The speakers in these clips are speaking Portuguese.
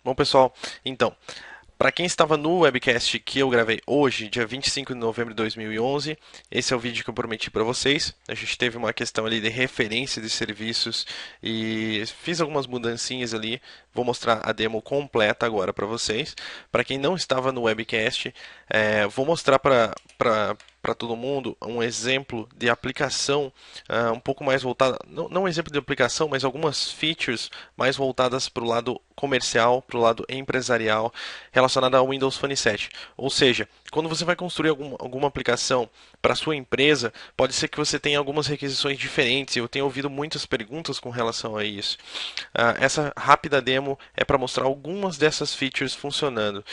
Bom, pessoal, então, para quem estava no webcast que eu gravei hoje, dia 25 de novembro de 2011, esse é o vídeo que eu prometi para vocês. A gente teve uma questão ali de referência de serviços e fiz algumas mudancinhas ali. Vou mostrar a demo completa agora para vocês. Para quem não estava no webcast, vou mostrar para todo mundo um exemplo de aplicação um pouco mais voltada, não um exemplo de aplicação, mas algumas features mais voltadas para o lado comercial, para o lado empresarial, relacionada ao Windows Phone 7. Ou seja, quando você vai construir alguma aplicação para a sua empresa, pode ser que você tenha algumas requisições diferentes. Eu tenho ouvido muitas perguntas com relação a isso. Essa rápida demo é para mostrar algumas dessas features funcionando.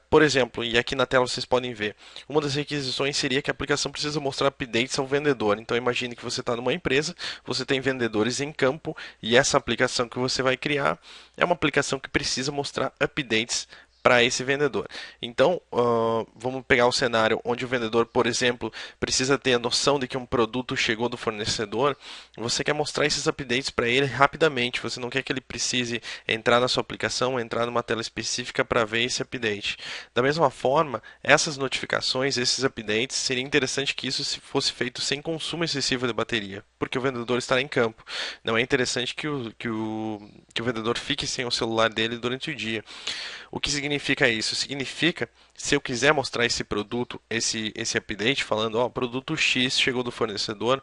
Por exemplo, e aqui na tela vocês podem ver, uma das requisições seria que a aplicação precisa mostrar updates ao vendedor. Então imagine que você está numa empresa, você tem vendedores em campo e essa aplicação que você vai criar é uma aplicação que precisa mostrar updates para esse vendedor. Então, vamos pegar o cenário onde o vendedor, por exemplo, precisa ter a noção de que um produto chegou do fornecedor. Você quer mostrar esses updates para ele rapidamente. Você não quer que ele precise entrar na sua aplicação, entrar numa tela específica para ver esse update. Da mesma forma, essas notificações, esses updates, seria interessante que isso fosse feito sem consumo excessivo de bateria, porque o vendedor estará em campo. Não é interessante que o vendedor fique sem o celular dele durante o dia. O que significa isso? Significa, se eu quiser mostrar esse produto, esse update, falando, ó, produto X chegou do fornecedor,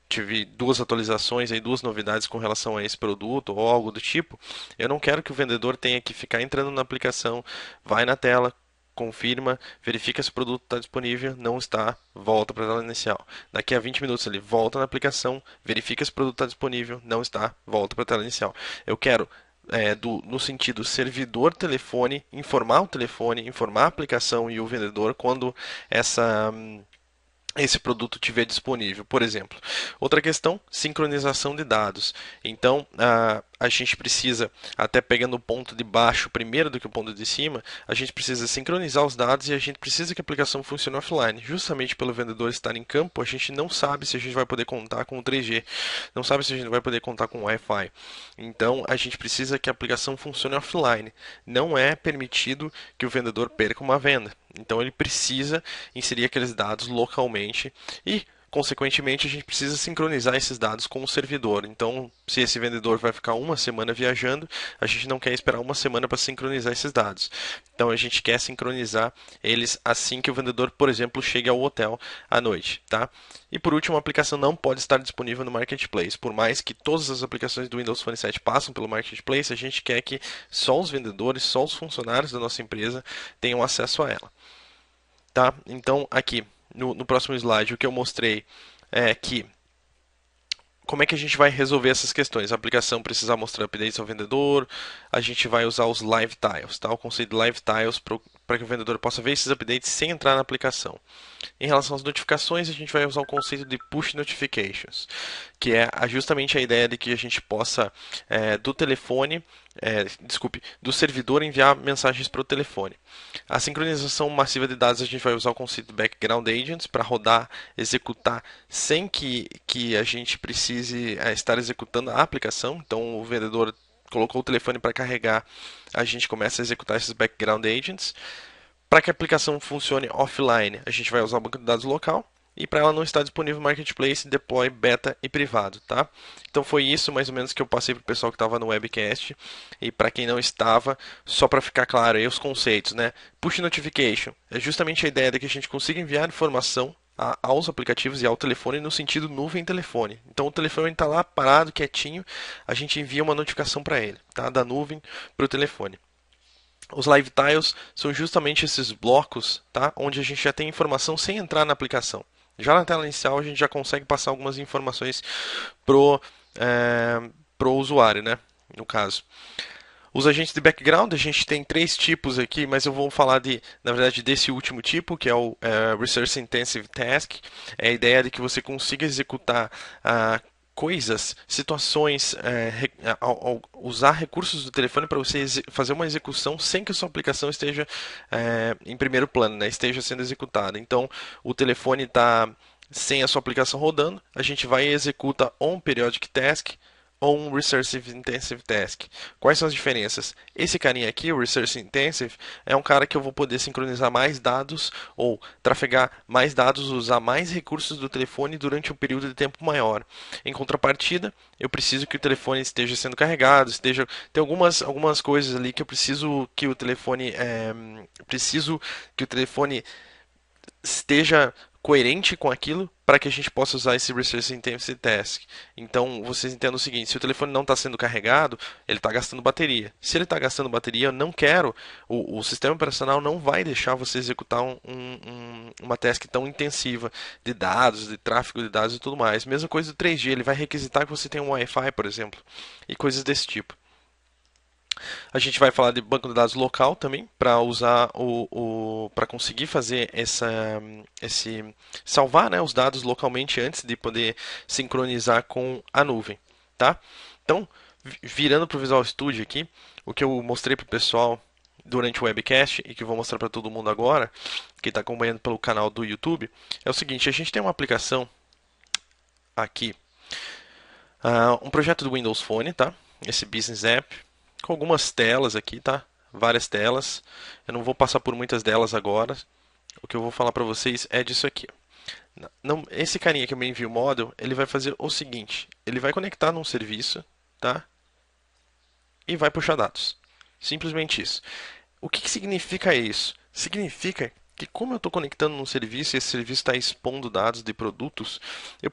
tive duas atualizações, aí, duas novidades com relação a esse produto ou algo do tipo, eu não quero que o vendedor tenha que ficar entrando na aplicação, vai na tela, confirma, verifica se o produto está disponível, não está, volta para a tela inicial. Daqui a 20 minutos ele volta na aplicação, verifica se o produto está disponível, não está, volta para a tela inicial. Eu quero no sentido servidor telefone, informar o telefone, informar a aplicação e o vendedor quando essa esse produto tiver disponível, por exemplo. Outra questão, sincronização de dados. Então, a gente precisa, até pegando o ponto de baixo primeiro do que o ponto de cima, a gente precisa sincronizar os dados e a gente precisa que a aplicação funcione offline. Justamente pelo vendedor estar em campo, a gente não sabe se a gente vai poder contar com o 3G, não sabe se a gente vai poder contar com o Wi-Fi. Então, a gente precisa que a aplicação funcione offline. Não é permitido que o vendedor perca uma venda. Então ele precisa inserir aqueles dados localmente e, consequentemente, a gente precisa sincronizar esses dados com o servidor. Então, se esse vendedor vai ficar uma semana viajando, a gente não quer esperar uma semana para sincronizar esses dados. Então, a gente quer sincronizar eles assim que o vendedor, por exemplo, chegue ao hotel à noite, tá? E por último, a aplicação não pode estar disponível no Marketplace. Por mais que todas as aplicações do Windows Phone 7 passem pelo Marketplace, a gente quer que só os vendedores, só os funcionários da nossa empresa tenham acesso a ela. Tá? Então, aqui no próximo slide, o que eu mostrei é que como é que a gente vai resolver essas questões? A aplicação precisa mostrar updates ao vendedor, a gente vai usar os live tiles, tá? O conceito de live tiles para que o vendedor possa ver esses updates sem entrar na aplicação. Em relação às notificações, a gente vai usar o conceito de push notifications, que é justamente a ideia de que a gente possa do telefone, do servidor enviar mensagens para o telefone. A sincronização massiva de dados, a gente vai usar o conceito de background agents para rodar, executar sem que a gente precise estar executando a aplicação. Então o vendedor colocou o telefone para carregar, a gente começa a executar esses background agents. Para que a aplicação funcione offline, a gente vai usar o banco de dados local. E para ela não estar disponível no Marketplace, deploy beta e privado, tá? Então foi isso mais ou menos que eu passei para o pessoal que estava no webcast. E para quem não estava, só para ficar claro aí os conceitos, né? Push notification é justamente a ideia de que a gente consiga enviar informação aos aplicativos e ao telefone no sentido nuvem-telefone. Então o telefone está lá parado, quietinho, a gente envia uma notificação para ele, tá? Da nuvem para o telefone. Os live tiles são justamente esses blocos, tá? Onde a gente já tem informação sem entrar na aplicação. Já na tela inicial a gente já consegue passar algumas informações pro, pro usuário, né? No caso. Os agentes de background, a gente tem três tipos aqui, mas eu vou falar na verdade, desse último tipo, que é o Resource Intensive Task. É a ideia de que você consiga executar coisas, situações, ao usar recursos do telefone para você fazer uma execução sem que a sua aplicação esteja em primeiro plano, né, esteja sendo executada. Então, o telefone está sem a sua aplicação rodando, a gente vai e executa on periodic task ou um Resource Intensive Task. Quais são as diferenças? Esse carinha aqui, o Resource Intensive, é um cara que eu vou poder sincronizar mais dados ou trafegar mais dados, usar mais recursos do telefone durante um período de tempo maior. Em contrapartida, eu preciso que o telefone esteja sendo carregado, tem algumas coisas ali que eu preciso que o telefone esteja coerente com aquilo para que a gente possa usar esse Resource Intensive Task. Então, vocês entendam o seguinte: se o telefone não está sendo carregado, ele está gastando bateria. Se ele está gastando bateria, eu não quero, o sistema operacional não vai deixar você executar uma task tão intensiva de dados, de tráfego de dados e tudo mais. Mesma coisa do 3G, ele vai requisitar que você tenha um Wi-Fi, por exemplo, e coisas desse tipo. A gente vai falar de banco de dados local também para usar para conseguir fazer esse salvar, né, os dados localmente antes de poder sincronizar com a nuvem, tá? Então, virando para o Visual Studio aqui, o que eu mostrei para o pessoal durante o webcast e que eu vou mostrar para todo mundo agora, que está acompanhando pelo canal do YouTube, é o seguinte: a gente tem uma aplicação aqui, um projeto do Windows Phone, tá? Esse Business App com algumas telas aqui, tá? Várias telas. Eu não vou passar por muitas delas agora. O que eu vou falar para vocês é disso aqui. Não, esse carinha que eu me envio model, ele vai fazer o seguinte: ele vai conectar num serviço, tá? E vai puxar dados. Simplesmente isso. O que significa isso? Significa que, como eu estou conectando num serviço e esse serviço está expondo dados de produtos, eu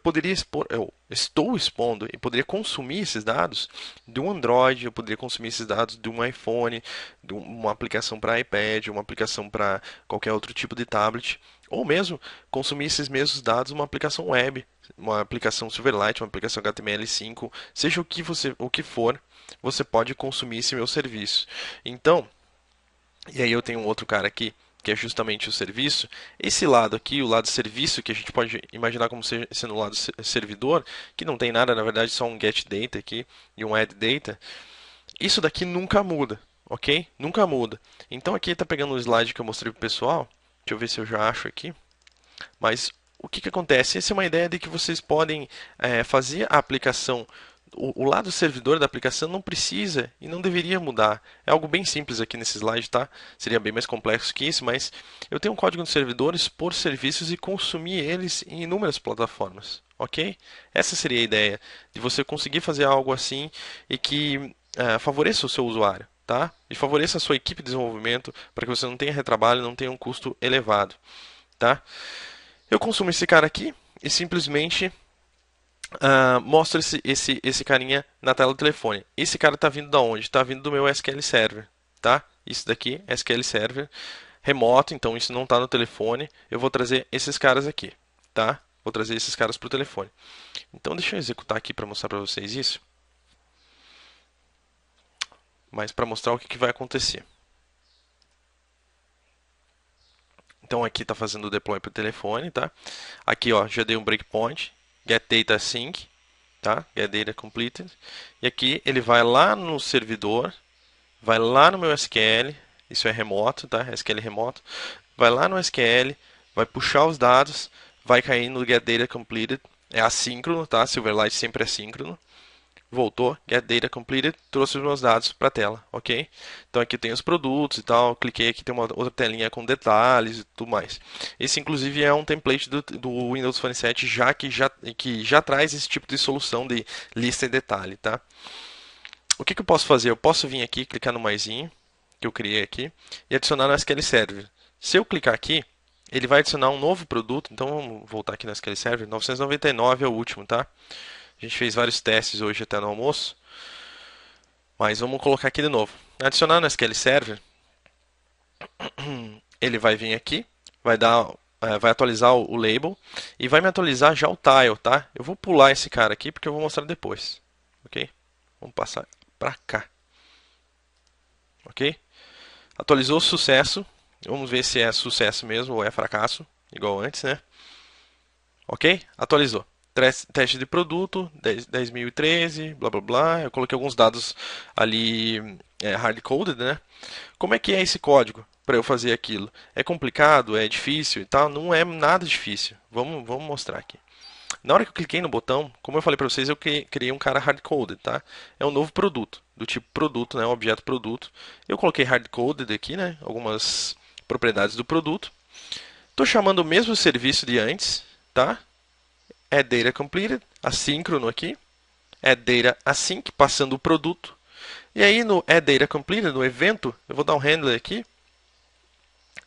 estou expondo e poderia consumir esses dados de um Android, eu poderia consumir esses dados de um iPhone, de uma aplicação para iPad, uma aplicação para qualquer outro tipo de tablet, ou mesmo consumir esses mesmos dados numa aplicação web, uma aplicação Silverlight, uma aplicação HTML5, seja o que for, você pode consumir esse meu serviço. Então, e aí eu tenho um outro cara aqui, que é justamente o serviço. Esse lado aqui, o lado serviço, que a gente pode imaginar como sendo o lado servidor, que não tem nada, na verdade, só um get data aqui e um add data. Isso daqui nunca muda, ok? Nunca muda. Então aqui está pegando o slide que eu mostrei para o pessoal. Deixa eu ver se eu já acho aqui. Mas o que acontece? Essa é uma ideia de que vocês podem fazer a aplicação. O lado servidor da aplicação não precisa e não deveria mudar. É algo bem simples aqui nesse slide, tá? Seria bem mais complexo que isso, mas eu tenho um código de servidores por serviços e consumir eles em inúmeras plataformas, ok? Essa seria a ideia, de você conseguir fazer algo assim e que favoreça o seu usuário, tá? E favoreça a sua equipe de desenvolvimento para que você não tenha retrabalho, não tenha um custo elevado, tá? Eu consumo esse cara aqui e simplesmente mostro esse carinha na tela do telefone. Esse cara está vindo da onde? Está vindo do meu SQL Server, tá? Isso daqui é SQL Server remoto, então isso não está no telefone. Eu vou trazer esses caras aqui, tá? Vou trazer esses caras para o telefone. Então deixa eu executar aqui para mostrar para vocês isso. Mas para mostrar o que vai acontecer. Então aqui está fazendo o deploy para o telefone, tá? Aqui ó, já dei um breakpoint, get data sync, tá? Get data completed. E aqui ele vai lá no servidor, vai lá no meu SQL, isso é remoto, tá? SQL remoto. Vai lá no SQL, vai puxar os dados, vai cair no get data completed, é assíncrono, tá? Silverlight sempre é assíncrono. Voltou, get data completed, trouxe os meus dados para a tela, ok? Então aqui tem os produtos e tal, cliquei aqui, tem uma outra telinha com detalhes e tudo mais. Esse inclusive é um template do Windows Phone 7 que já traz esse tipo de solução de lista e detalhe, tá? O que eu posso fazer? Eu posso vir aqui, clicar no maisinho, que eu criei aqui, e adicionar no SQL Server. Se eu clicar aqui, ele vai adicionar um novo produto, então vamos voltar aqui no SQL Server, 999 é o último, tá? A gente fez vários testes hoje até no almoço. Mas vamos colocar aqui de novo. Adicionar no SQL Server. Ele vai vir aqui. Vai atualizar o label. E vai me atualizar já o tile, tá? Eu vou pular esse cara aqui porque eu vou mostrar depois. Ok? Vamos passar para cá. Ok? Atualizou o sucesso. Vamos ver se é sucesso mesmo ou é fracasso. Igual antes, né? Ok? Atualizou. Teste de produto, 10.013, blá blá blá. Eu coloquei alguns dados ali hard-coded, né? Como é que é esse código para eu fazer aquilo? É complicado? É difícil e tal? Não é nada difícil. Vamos mostrar aqui. Na hora que eu cliquei no botão, como eu falei para vocês, eu criei um cara hard-coded, tá? É um novo produto, do tipo produto, né? Um objeto produto. Eu coloquei hard-coded aqui, né? Algumas propriedades do produto. Estou chamando o mesmo serviço de antes, tá? Add data completed, assíncrono aqui. Add data async, passando o produto. E aí no Add data completed, no evento, eu vou dar um handler aqui.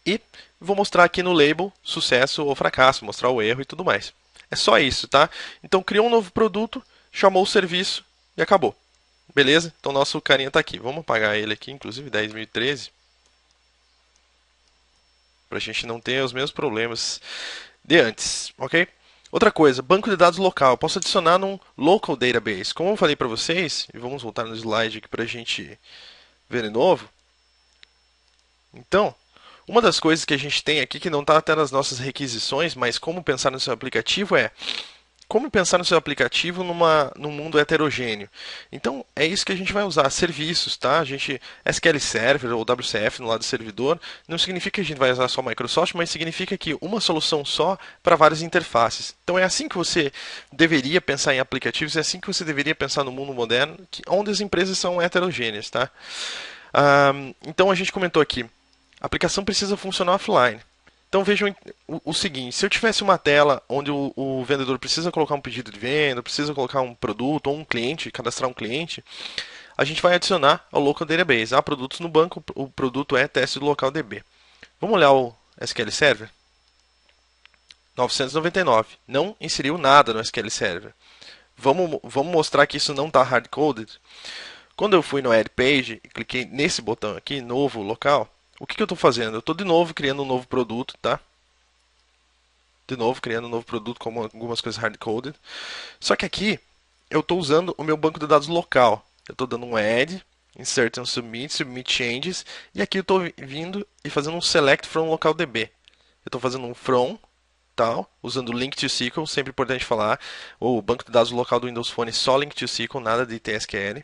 E vou mostrar aqui no label sucesso ou fracasso, mostrar o erro e tudo mais. É só isso, tá? Então criou um novo produto, chamou o serviço e acabou. Beleza? Então nosso carinha está aqui. Vamos apagar ele aqui, inclusive 10.013. Para a gente não ter os mesmos problemas de antes, ok? Outra coisa, banco de dados local. Eu posso adicionar num local database. Como eu falei para vocês, e vamos voltar no slide aqui para a gente ver de novo. Então, uma das coisas que a gente tem aqui que não está até nas nossas requisições, mas como pensar no seu aplicativo é como pensar no seu aplicativo num mundo heterogêneo. Então, é isso que a gente vai usar, serviços, tá? A gente, SQL Server ou WCF no lado do servidor, não significa que a gente vai usar só Microsoft, mas significa que uma solução só para várias interfaces. Então, é assim que você deveria pensar em aplicativos, é assim que você deveria pensar no mundo moderno, onde as empresas são heterogêneas, tá? Então, a gente comentou aqui, a aplicação precisa funcionar offline. Então vejam o seguinte, se eu tivesse uma tela onde o vendedor precisa colocar um pedido de venda, precisa colocar um produto ou um cliente, cadastrar um cliente, a gente vai adicionar ao local database. Há produtos no banco, o produto é teste do local DB. Vamos olhar o SQL Server? 999. Não inseriu nada no SQL Server. Vamos mostrar que isso não está hard-coded. Quando eu fui no Add Page e cliquei nesse botão aqui, novo local, o que eu estou fazendo? Eu estou de novo criando um novo produto, tá? De novo criando um novo produto com algumas coisas hard-coded. Só que aqui eu estou usando o meu banco de dados local. Eu estou dando um add, insert and submit, submit changes, e aqui eu estou vindo e fazendo um select from local DB. Eu estou fazendo um from, tal, usando link to SQL, sempre importante falar, o banco de dados local do Windows Phone só link to SQL, nada de TSQL.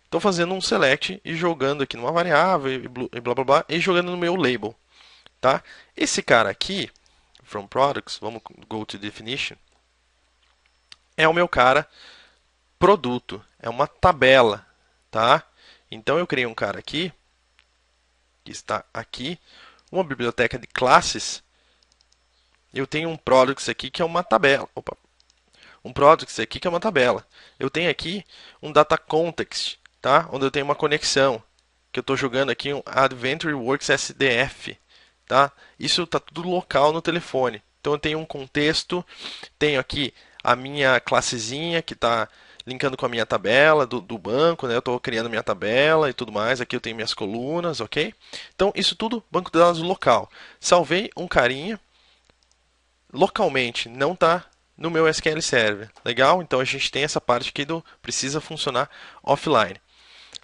Estou fazendo um select e jogando aqui numa variável e blá blá blá e jogando no meu label, tá? Esse cara aqui, from products, vamos go to definition, é o meu cara produto, é uma tabela, tá? Então eu criei um cara aqui que está aqui, uma biblioteca de classes. Eu tenho um products aqui que é uma tabela. Opa. Um products aqui que é uma tabela. Eu tenho aqui um data context, tá? Onde eu tenho uma conexão, que eu estou jogando aqui um Adventure Works SDF, tá? Isso está tudo local no telefone. Então eu tenho um contexto, tenho aqui a minha classezinha que está linkando com a minha tabela do banco, né? Eu estou criando minha tabela e tudo mais. Aqui eu tenho minhas colunas, ok? Então isso tudo banco de dados local. Salvei um carinha localmente, não está no meu SQL Server. Legal? Então a gente tem essa parte aqui do precisa funcionar offline.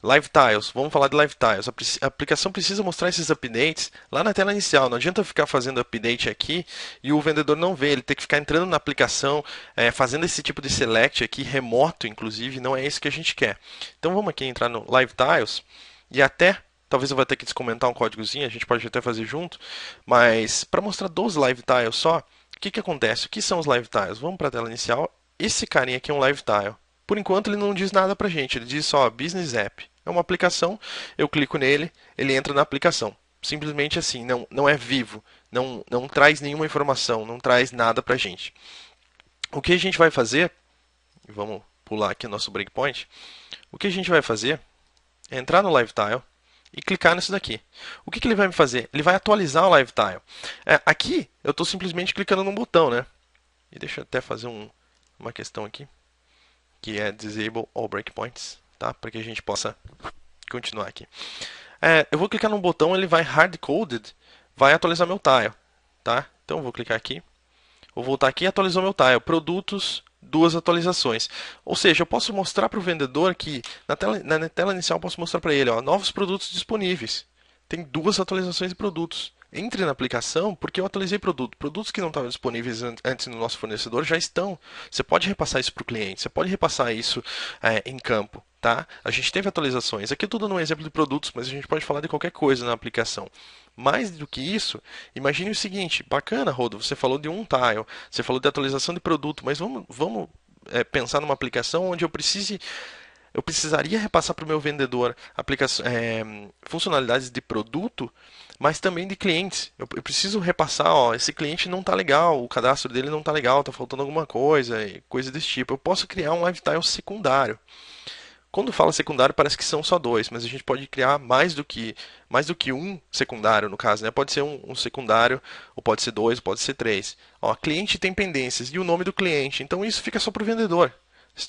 Live Tiles, vamos falar de Live Tiles. A aplicação precisa mostrar esses updates lá na tela inicial. Não adianta ficar fazendo update aqui e o vendedor não vê. Ele tem que ficar entrando na aplicação, fazendo esse tipo de select aqui, remoto inclusive. Não é isso que a gente quer. Então vamos aqui entrar no Live Tiles e até, talvez eu vou ter que descomentar um códigozinho, a gente pode até fazer junto. Mas para mostrar 12 Live Tiles só, o que acontece? O que são os Live Tiles? Vamos para a tela inicial. Esse carinha aqui é um Live Tile. Por enquanto ele não diz nada pra gente, ele diz só Business App. É uma aplicação, eu clico nele, ele entra na aplicação. Simplesmente assim, não é vivo, não traz nenhuma informação, não traz nada pra gente. O que a gente vai fazer, vamos pular aqui o nosso breakpoint, o que a gente vai fazer é entrar no LiveTile e clicar nisso daqui. O que ele vai me fazer? Ele vai atualizar o LiveTile. Aqui eu estou simplesmente clicando num botão, né? E deixa eu até fazer uma questão aqui, que é Disable All Breakpoints, tá? Para que a gente possa continuar aqui. Eu vou clicar num botão, ele vai hard-coded, vai atualizar meu tile, tá? Então eu vou clicar aqui, vou voltar aqui e atualizou meu tile. Produtos, 2 atualizações. Ou seja, eu posso mostrar para o vendedor que na tela inicial eu posso mostrar para ele, ó, novos produtos disponíveis. Tem 2 atualizações de produtos. entre na aplicação porque eu atualizei produto. Produtos que não estavam disponíveis antes no nosso fornecedor já estão. Você pode repassar isso para o cliente, você pode repassar isso em campo. Tá? A gente teve atualizações. Aqui eu estou dando um exemplo de produtos, mas a gente pode falar de qualquer coisa na aplicação. Mais do que isso, imagine o seguinte: bacana, Rodo, você falou de um tile, você falou de atualização de produto, mas vamos pensar numa aplicação onde eu precisaria repassar para o meu vendedor funcionalidades de produto, mas também de clientes. Eu preciso repassar, ó, esse cliente não está legal, o cadastro dele não está legal, está faltando alguma coisa, coisa desse tipo. Eu posso criar um lifestyle secundário. Quando fala secundário, parece que são só dois, mas a gente pode criar mais do que um secundário, no caso, né? Pode ser um secundário, ou pode ser dois, ou pode ser três. Ó, cliente tem pendências e o nome do cliente, então isso fica só para o vendedor.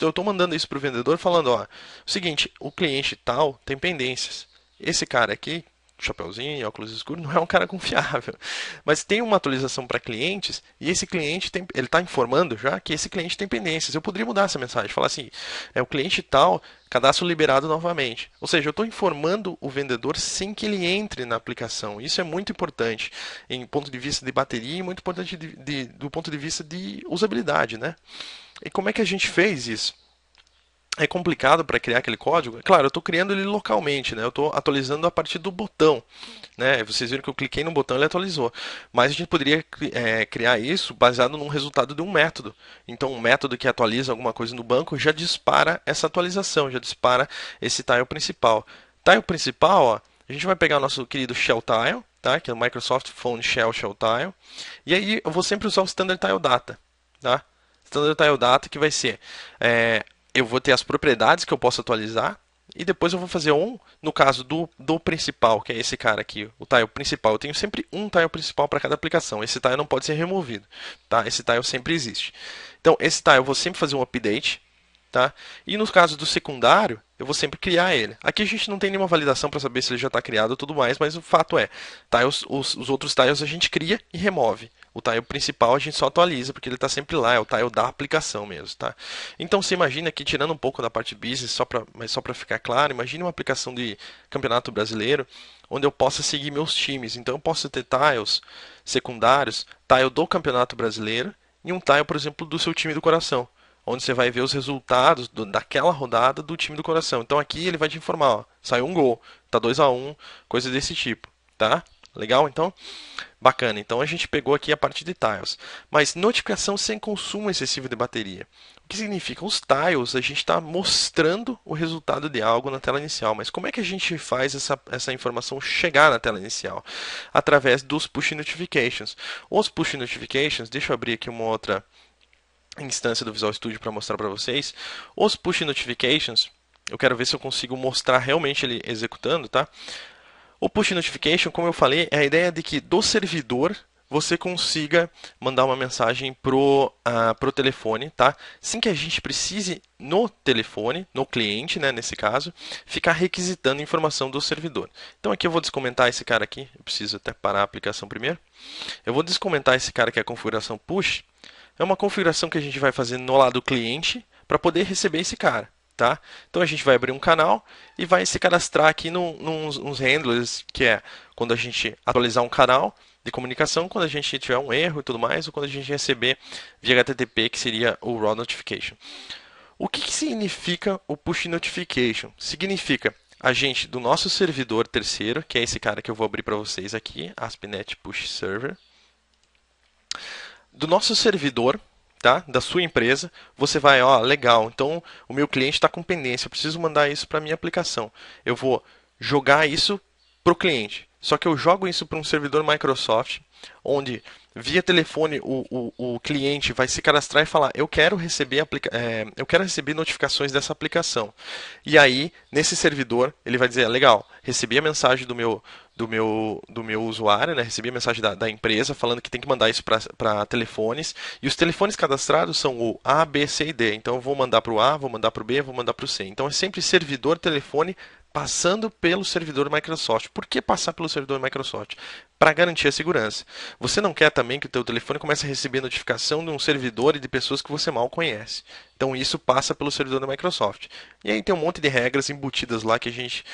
Eu estou mandando isso para o vendedor falando, ó, o seguinte, o cliente tal tem pendências. Esse cara aqui, chapeuzinho, óculos escuros, não é um cara confiável. Mas tem uma atualização para clientes e esse cliente ele está informando já que esse cliente tem pendências. Eu poderia mudar essa mensagem, falar assim, o cliente tal, cadastro liberado novamente. Ou seja, eu estou informando o vendedor sem que ele entre na aplicação. Isso é muito importante em ponto de vista de bateria e muito importante do ponto de vista de usabilidade, né? E como é que a gente fez isso? É complicado para criar aquele código? Claro, eu estou criando ele localmente, né? Eu estou atualizando a partir do botão, né? Vocês viram que eu cliquei no botão e ele atualizou. Mas a gente poderia criar isso baseado num resultado de um método. Então, um método que atualiza alguma coisa no banco já dispara essa atualização, já dispara esse tile principal. Tile principal, ó, a gente vai pegar o nosso querido Shell Tile, tá? Que é o Microsoft Phone Shell Tile. E aí eu vou sempre usar o Standard Tile Data, tá? Standard Tile Data que vai ser eu vou ter as propriedades que eu posso atualizar e depois eu vou fazer no caso do principal, que é esse cara aqui, o tile principal. Eu tenho sempre um tile principal para cada aplicação. Esse tile não pode ser removido, tá? Esse tile sempre existe. Então, esse tile eu vou sempre fazer um update, tá? E no caso do secundário, eu vou sempre criar ele. Aqui a gente não tem nenhuma validação para saber se ele já está criado e tudo mais, mas o fato é, os outros tiles a gente cria e remove. O tile principal a gente só atualiza, porque ele está sempre lá, é o tile da aplicação mesmo, tá? Então você imagina que, tirando um pouco da parte business, mas só para ficar claro, imagine uma aplicação de campeonato brasileiro, onde eu possa seguir meus times. Então eu posso ter tiles secundários, tile do campeonato brasileiro, e um tile, por exemplo, do seu time do coração, onde você vai ver os resultados daquela rodada do time do coração. Então aqui ele vai te informar, ó, saiu um gol, tá 2-1, coisa desse tipo, tá? Legal? Então, bacana. Então a gente pegou aqui a parte de tiles. Mas notificação sem consumo excessivo de bateria. O que significa? Os tiles, a gente está mostrando o resultado de algo na tela inicial. Mas como é que a gente faz essa informação chegar na tela inicial? Através dos push notifications. Os push notifications, deixa eu abrir aqui uma outra instância do Visual Studio para mostrar para vocês. Os push notifications, eu quero ver se eu consigo mostrar realmente ele executando, tá? O push notification, como eu falei, é a ideia de que do servidor você consiga mandar uma mensagem pro telefone, tá? Sem que a gente precise no telefone, no cliente, né, nesse caso, ficar requisitando informação do servidor. Então aqui eu vou descomentar esse cara aqui, eu preciso até parar a aplicação primeiro. Eu vou descomentar esse cara que é a configuração push. É uma configuração que a gente vai fazer no lado cliente para poder receber esse cara. Tá? Então a gente vai abrir um canal e vai se cadastrar aqui nos handlers, que é quando a gente atualizar um canal de comunicação, quando a gente tiver um erro e tudo mais, ou quando a gente receber via HTTP, que seria o raw notification. O que significa o push notification? Significa a gente do nosso servidor terceiro, que é esse cara que eu vou abrir para vocês aqui, ASP.NET Push Server, do nosso servidor, tá? Da sua empresa, você vai, ó, legal, então o meu cliente está com pendência, eu preciso mandar isso para a minha aplicação. Eu vou jogar isso para o cliente. Só que eu jogo isso para um servidor Microsoft, onde via telefone o cliente vai se cadastrar e falar, eu quero receber notificações dessa aplicação. E aí, nesse servidor, ele vai dizer, legal, recebi a mensagem do meu usuário, né? Recebi a mensagem da empresa falando que tem que mandar isso para telefones. E os telefones cadastrados são o A, B, C e D. Então eu vou mandar para o A, vou mandar para o B, vou mandar para o C. Então é sempre servidor, telefone, passando pelo servidor Microsoft. Por que passar pelo servidor Microsoft? Para garantir a segurança. Você não quer também que o teu telefone comece a receber notificação de um servidor e de pessoas que você mal conhece. Então isso passa pelo servidor da Microsoft. E aí tem um monte de regras embutidas lá que a gente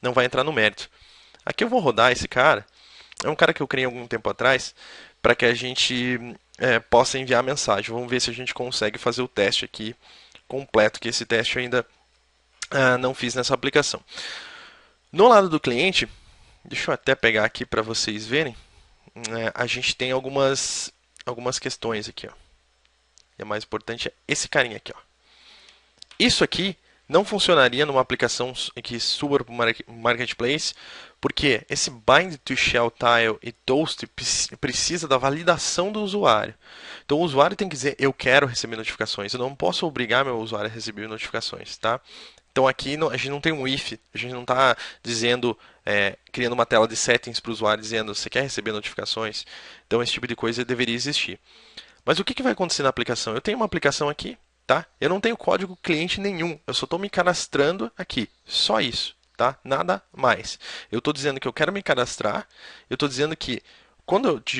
não vai entrar no mérito. Aqui eu vou rodar esse cara é um cara que eu criei algum tempo atrás para que a gente possa enviar mensagem. Vamos ver se a gente consegue fazer o teste aqui completo, que esse teste eu ainda não fiz nessa aplicação. No lado do cliente, deixa eu até pegar aqui para vocês verem, a gente tem algumas questões aqui. Ó. E a mais importante é esse carinha aqui. Ó. Isso aqui não funcionaria numa aplicação que suba para o Marketplace, porque esse bind to shell tile e toast precisa da validação do usuário. Então o usuário tem que dizer, eu quero receber notificações. Eu não posso obrigar meu usuário a receber notificações, tá? Então aqui a gente não tem um if, a gente não está dizendo, criando uma tela de settings para o usuário dizendo, você quer receber notificações? Então esse tipo de coisa deveria existir. Mas o que vai acontecer na aplicação? Eu tenho uma aplicação aqui, tá? Eu não tenho código cliente nenhum, eu só estou me cadastrando aqui, só isso, tá? Nada mais. Eu estou dizendo que eu quero me cadastrar, eu estou dizendo que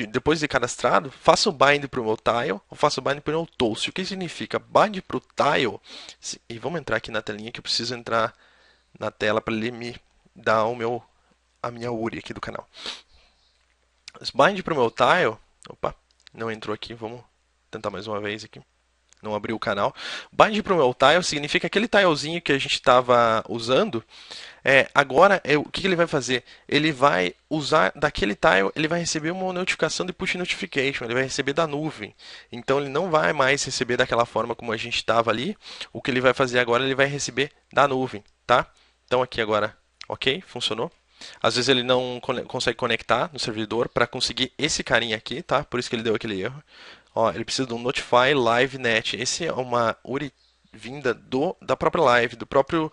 depois de cadastrado, faço o bind para o meu tile, ou faço o bind para o meu toast. O que significa? Bind para o tile, e vamos entrar aqui na telinha que eu preciso entrar na tela para ele me dar a minha URI aqui do canal. Bind para o meu tile, opa, não entrou aqui, vamos tentar mais uma vez aqui. Não abriu o canal. Bind para o meu tile significa aquele tilezinho que a gente estava usando. Agora, o que ele vai fazer? Ele vai usar daquele tile, ele vai receber uma notificação de push notification, ele vai receber da nuvem. Então, ele não vai mais receber daquela forma como a gente estava ali. O que ele vai fazer agora, ele vai receber da nuvem, tá? Então, aqui agora, ok, funcionou. Às vezes ele não consegue conectar no servidor para conseguir esse carinha aqui, tá? Por isso que ele deu aquele erro. Ó, ele precisa de um Notify Live Net. Esse é uma URI vinda da própria Live, da própria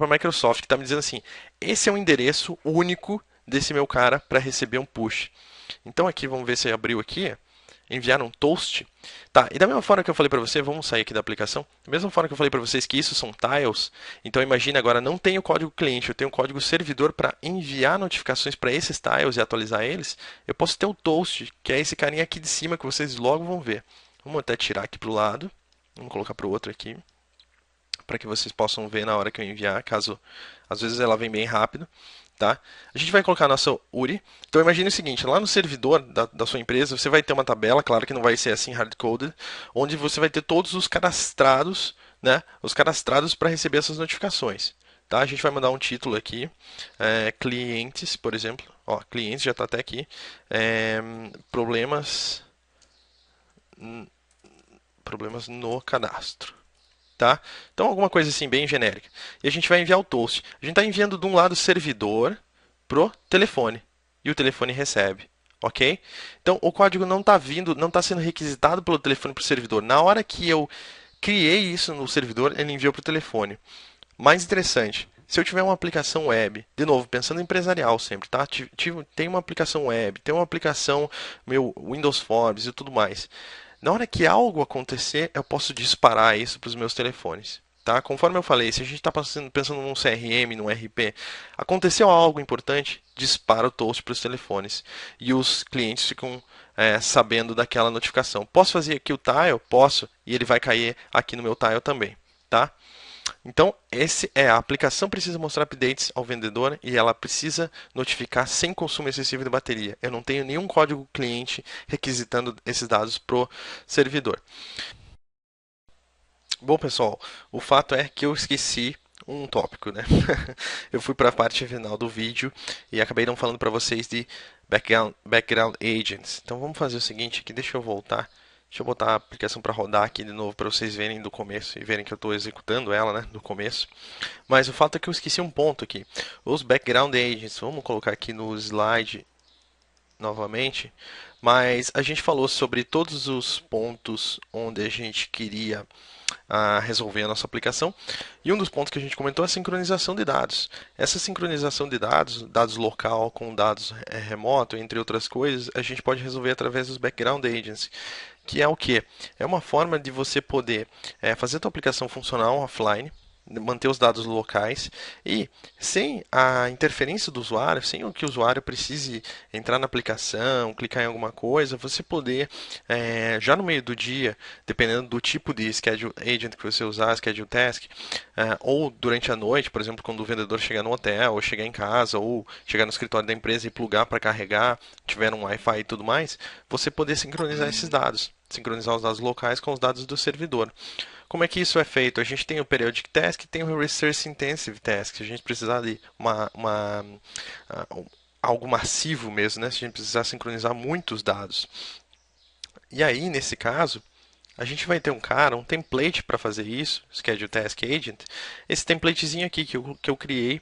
Microsoft, que está me dizendo assim, esse é um endereço único desse meu cara para receber um push. Então aqui, vamos ver se abriu aqui, enviar um toast. Tá, e da mesma forma que eu falei para você, vamos sair aqui da aplicação, da mesma forma que eu falei para vocês que isso são tiles, então imagine agora, não tenho código cliente, eu tenho código servidor para enviar notificações para esses tiles e atualizar eles, eu posso ter o toast, que é esse carinha aqui de cima que vocês logo vão ver. Vamos até tirar aqui para o lado, vamos colocar para o outro aqui, para que vocês possam ver na hora que eu enviar, caso às vezes ela vem bem rápido. Tá? A gente vai colocar a nossa URI. Então imagine o seguinte, lá no servidor da sua empresa, você vai ter uma tabela, claro que não vai ser assim hard-coded, onde você vai ter todos os cadastrados, né? Os cadastrados para receber essas notificações. Tá? A gente vai mandar um título aqui, clientes, por exemplo. Ó, clientes já está até aqui. Problemas no cadastro. Tá? Então, alguma coisa assim bem genérica. E a gente vai enviar o toast. A gente está enviando de um lado servidor pro telefone. E o telefone recebe. Ok? Então, o código não está vindo, não está sendo requisitado pelo telefone para o servidor. Na hora que eu criei isso no servidor, ele enviou para o telefone. Mais interessante, se eu tiver uma aplicação web, de novo, pensando em empresarial sempre, tá? Tem uma aplicação web, tem uma aplicação meu Windows Forms e tudo mais. Na hora que algo acontecer, eu posso disparar isso para os meus telefones. Tá? Conforme eu falei, se a gente está pensando num CRM, num RP, aconteceu algo importante, dispara o toast para os telefones. E os clientes ficam sabendo daquela notificação. Posso fazer aqui o tile? Posso. E ele vai cair aqui no meu tile também. Tá? Então, a aplicação precisa mostrar updates ao vendedor e ela precisa notificar sem consumo excessivo de bateria. Eu não tenho nenhum código cliente requisitando esses dados para o servidor. Bom, pessoal, o fato é que eu esqueci um tópico, né? Eu fui para a parte final do vídeo e acabei não falando para vocês de background agents. Então, vamos fazer o seguinte aqui, deixa eu voltar. Deixa eu botar a aplicação para rodar aqui de novo para vocês verem do começo e verem que eu estou executando ela, né, do começo. Mas o fato é que eu esqueci um ponto aqui. Os background agents, vamos colocar aqui no slide novamente. Mas a gente falou sobre todos os pontos onde a gente queria resolver a nossa aplicação. E um dos pontos que a gente comentou é a sincronização de dados. Essa sincronização de dados local com dados remoto, entre outras coisas, a gente pode resolver através dos background agents. Que é o que? É uma forma de você poder fazer a tua aplicação funcional offline, manter os dados locais e sem a interferência do usuário, sem que o usuário precise entrar na aplicação, clicar em alguma coisa, você poder, já no meio do dia, dependendo do tipo de schedule agent que você usar, schedule task, ou durante a noite, por exemplo, quando o vendedor chegar no hotel, ou chegar em casa, ou chegar no escritório da empresa e plugar para carregar, tiver um Wi-Fi e tudo mais, você poder sincronizar esses dados, sincronizar os dados locais com os dados do servidor. Como é que isso é feito? A gente tem o Periodic Task e tem o Resource Intensive Task. Se a gente precisar de algo massivo mesmo, né? Se a gente precisar sincronizar muitos dados. E aí, nesse caso, a gente vai ter um template para fazer isso, Schedule Task Agent. Esse templatezinho aqui que eu criei,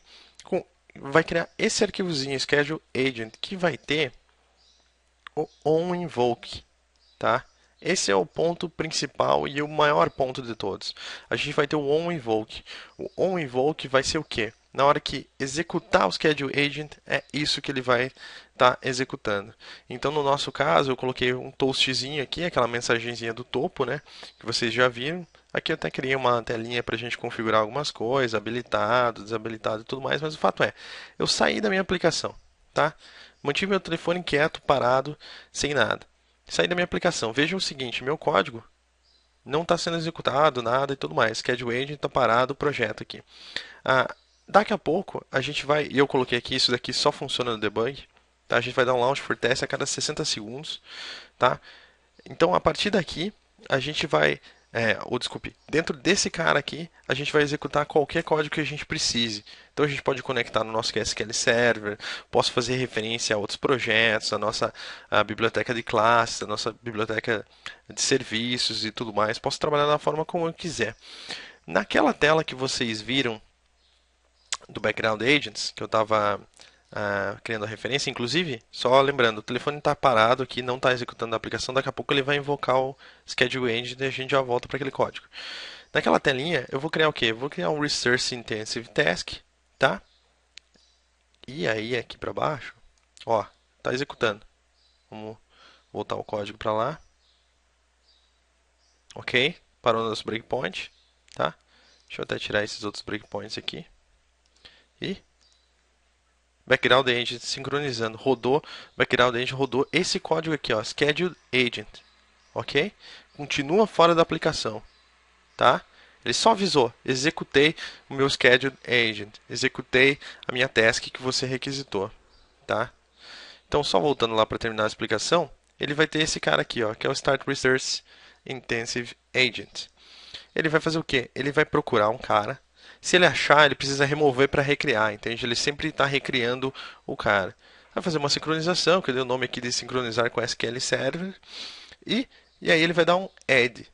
vai criar esse arquivozinho, Schedule Agent, que vai ter o onInvoke, tá? Esse é o ponto principal e o maior ponto de todos. A gente vai ter o onInvoke. O onInvoke vai ser o quê? Na hora que executar o Schedule Agent, é isso que ele vai estar executando. Então, no nosso caso, eu coloquei um toastzinho aqui, aquela mensagenzinha do topo, né? Que vocês já viram. Aqui eu até criei uma telinha para a gente configurar algumas coisas, habilitado, desabilitado e tudo mais, mas o fato é, eu saí da minha aplicação, tá? Mantive meu telefone quieto, parado, sem nada. Saí da minha aplicação. Veja o seguinte, meu código não está sendo executado, nada e tudo mais. Schedule Agent está parado o projeto aqui. Daqui a pouco a gente vai, e eu coloquei aqui, isso daqui só funciona no debug, tá? A gente vai dar um launch for test a cada 60 segundos, tá? Então a partir daqui a gente vai, desculpe, dentro desse cara aqui a gente vai executar qualquer código que a gente precise. Então a gente pode conectar no nosso SQL Server, posso fazer referência a outros projetos, a biblioteca de classes, a nossa biblioteca de serviços e tudo mais. Posso trabalhar da forma como eu quiser. Naquela tela que vocês viram do Background Agents, que eu estava criando a referência, inclusive, só lembrando, o telefone está parado aqui, não está executando a aplicação, daqui a pouco ele vai invocar o Schedule Agent e a gente já volta para aquele código. Naquela telinha, eu vou criar o quê? Eu vou criar um Resource Intensive Task, tá? E aí, aqui para baixo, ó, está executando. Vamos voltar o código para lá. Ok, parou no nosso breakpoint, tá? Deixa eu até tirar esses outros breakpoints aqui. E Background Agent sincronizando, rodou, Background Agent rodou esse código aqui, ó, Schedule Agent, ok? Continua fora da aplicação, tá? Ele só avisou, executei o meu Schedule Agent, executei a minha task que você requisitou, tá? Então, só voltando lá para terminar a explicação, ele vai ter esse cara aqui, ó, que é o Start Resource Intensive Agent. Ele vai fazer o quê? Ele vai procurar um cara. Se ele achar, ele precisa remover para recriar, entende? Ele sempre está recriando o cara. Vai fazer uma sincronização, que eu dei o nome aqui de sincronizar com SQL Server. E aí ele vai dar um add,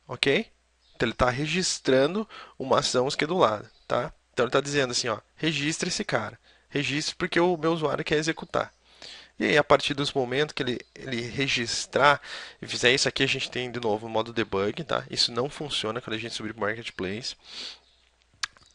ok? Então ele está registrando uma ação schedulada, tá? Então ele está dizendo assim, ó, registre esse cara. Registre porque o meu usuário quer executar. E aí, a partir dos momentos que ele registrar e fizer isso aqui, a gente tem de novo o modo debug, tá? Isso não funciona quando a gente subir para o Marketplace.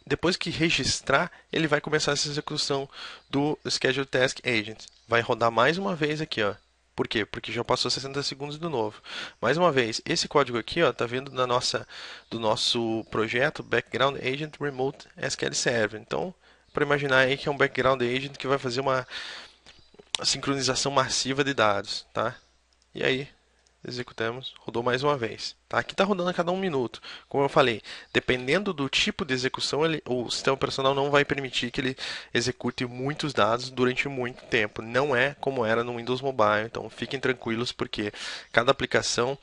Depois que registrar, ele vai começar essa execução do Schedule Task Agent. Vai rodar mais uma vez aqui, ó. Por quê? Porque já passou 60 segundos de novo. Mais uma vez, esse código aqui, ó, tá vindo do nosso projeto Background Agent Remote SQL Server. Então, para imaginar aí que é um Background Agent que vai fazer uma sincronização massiva de dados, tá? E aí, executamos, rodou mais uma vez. Tá? Aqui está rodando a cada 1 minuto. Como eu falei, dependendo do tipo de execução, o sistema operacional não vai permitir que ele execute muitos dados durante muito tempo. Não é como era no Windows Mobile. Então fiquem tranquilos, porque cada aplicação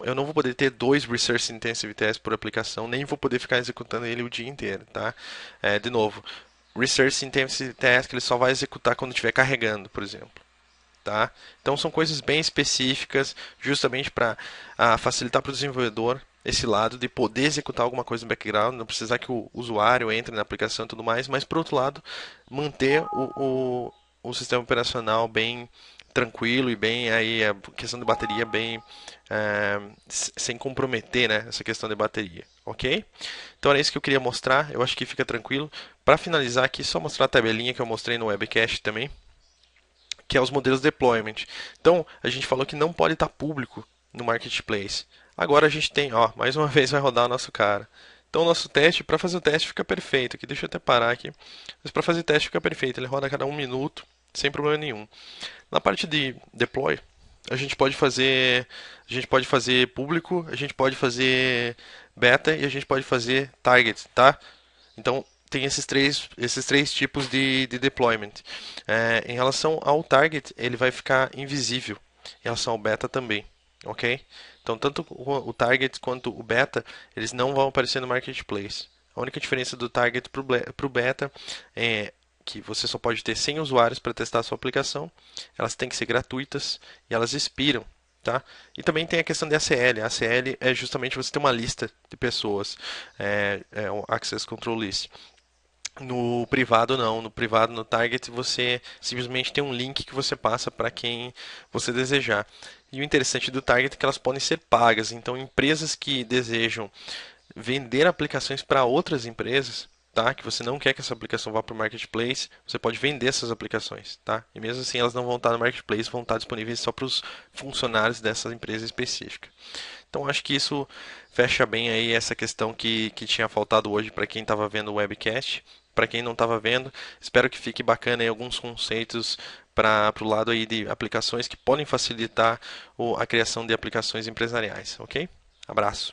eu não vou poder ter 2 Resource Intensive Tests por aplicação, nem vou poder ficar executando ele o dia inteiro. Tá? De novo, Resource Intensive Task ele só vai executar quando estiver carregando, por exemplo. Tá? Então são coisas bem específicas, justamente para facilitar para o desenvolvedor esse lado de poder executar alguma coisa no background, não precisar que o usuário entre na aplicação e tudo mais, mas por outro lado, manter o sistema operacional bem tranquilo e bem aí a questão de bateria bem sem comprometer, né, essa questão de bateria, ok? Então era isso que eu queria mostrar, eu acho que fica tranquilo. Para finalizar aqui, só mostrar a tabelinha que eu mostrei no webcast também, que é os modelos de deployment. Então, a gente falou que não pode estar público no Marketplace. Agora a gente tem, ó, mais uma vez vai rodar o nosso cara. Então o nosso teste, para fazer o teste fica perfeito aqui. Deixa eu até parar aqui. Mas para fazer teste fica perfeito. Ele roda a cada 1 minuto, sem problema nenhum. Na parte de deploy, a gente pode fazer público, a gente pode fazer beta e a gente pode fazer target, tá? Então tem esses três tipos de deployment. Em relação ao target, ele vai ficar invisível. Em relação ao beta também, ok? Então tanto o target quanto o beta, eles não vão aparecer no marketplace. A única diferença do target para o beta é que você só pode ter 100 usuários para testar a sua aplicação, elas têm que ser gratuitas e elas expiram. Tá? E também tem a questão de ACL. A ACL é justamente você ter uma lista de pessoas, é um Access Control List. No privado não, no privado, no target, você simplesmente tem um link que você passa para quem você desejar. E o interessante do target é que elas podem ser pagas, então empresas que desejam vender aplicações para outras empresas, tá? Que você não quer que essa aplicação vá para o marketplace, você pode vender essas aplicações, tá? E mesmo assim elas não vão estar no marketplace, vão estar disponíveis só para os funcionários dessa empresa específica. Então acho que isso fecha bem aí essa questão que tinha faltado hoje para quem estava vendo o webcast. Para quem não estava vendo, espero que fique bacana aí alguns conceitos para o lado aí de aplicações que podem facilitar a criação de aplicações empresariais, ok? Abraço.